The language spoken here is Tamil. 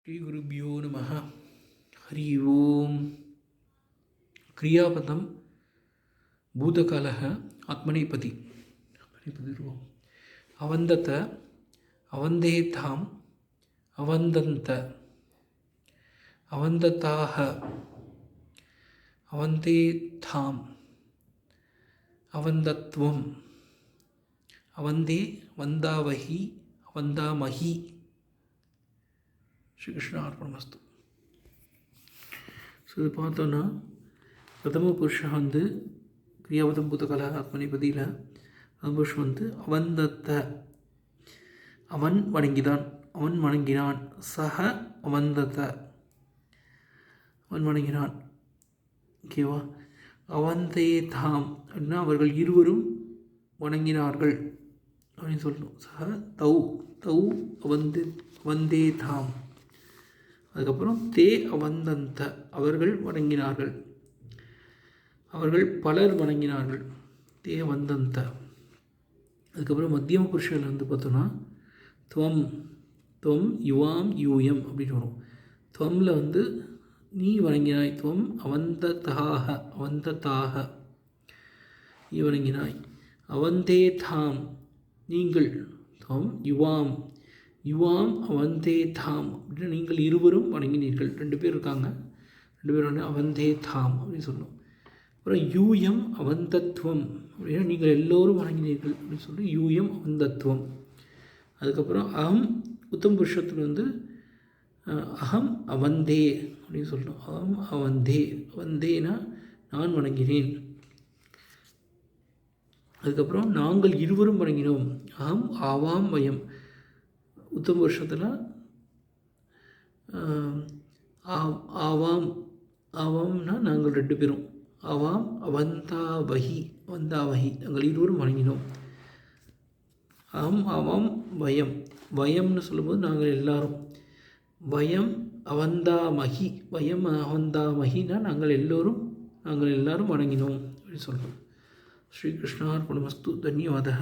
श्रीगुरुभ्यो नमः. हरि ओम. क्रियापदम भूतकालः आत्मनेपदी अवन्दत अवन्देताम् अवन्दन्त अवन्दताः अवन्देताम् अवन्दत्वम् अवन्दे वन्दावहि वन्दामहि. श्री कृष्ण अर्पणमस्तु. ஸோ இது பார்த்தோன்னா பிரதம புருஷன் வந்து கிரியாபதம் பூதகால ஆத்மநேபதியில் பிரதம புருஷன் வந்து அவந்தத்த அவன் வணங்கினான், அவன் வணங்கினான். சக அவந்தத்த அவன் வணங்கினான். ஓகேவா? அவந்தே தாம் அப்படின்னா அவர்கள் இருவரும் வணங்கினார்கள் அப்படின்னு சொல்லணும். சக தௌ தௌ அவந்தே தாம். அதுக்கப்புறம் தே அவந்தந்த அவர்கள் வணங்கினார்கள், அவர்கள் பலர் வணங்கினார்கள். தே அவந்தந்த. அதுக்கப்புறம் மத்தியம புருஷன் வந்து பார்த்தோன்னா துவம் துவம் யுவாம் யூயம் அப்படின்னு வரும். துவமில் வந்து நீ வணங்கினாய். துவம் அவந்ததாக அவந்ததாக நீ வணங்கினாய். அவந்தே தாம் நீங்கள். துவம் யுவாம் யுவாம் அவந்தே தாம் அப்படின்னு நீங்கள் இருவரும் வணங்கினீர்கள். 2 பேர் இருக்காங்க, 2 பேர் வந்து அவந்தே தாம் அப்படின்னு சொல்லணும். அப்புறம் யூயம் அவந்தத்துவம் அப்படின்னா நீங்கள் எல்லோரும் வணங்கினீர்கள் அப்படின்னு சொல்லி யூயம் அவந்தத்துவம். அதுக்கப்புறம் அகம் உத்தம புருஷத்தில் வந்து அகம் அவந்தே அப்படின்னு சொல்லணும். அகம் அவந்தே அவந்தேனா நான் வணங்கினேன். அதுக்கப்புறம் நாங்கள் இருவரும் வணங்கினோம். அகம் ஆவாம் வயம். உத்தம வருஷத்தில் ஆவாம் ஆவாம்னா நாங்கள் 2 பேரும். ஆவாம் அவந்தாவகி அவந்தாவகி நாங்கள் இருவரும் வணங்கினோம். ஆவாம் வயம் வயம்னு சொல்லும்போது நாங்கள் எல்லாரும். வயம் அவந்தாமகி வயம் அவந்தாமகினா நாங்கள் எல்லாரும் வணங்கினோம் அப்படின்னு சொல்கிறோம். ஸ்ரீ கிருஷ்ணார்பணமஸ்து. தன்யவாதः.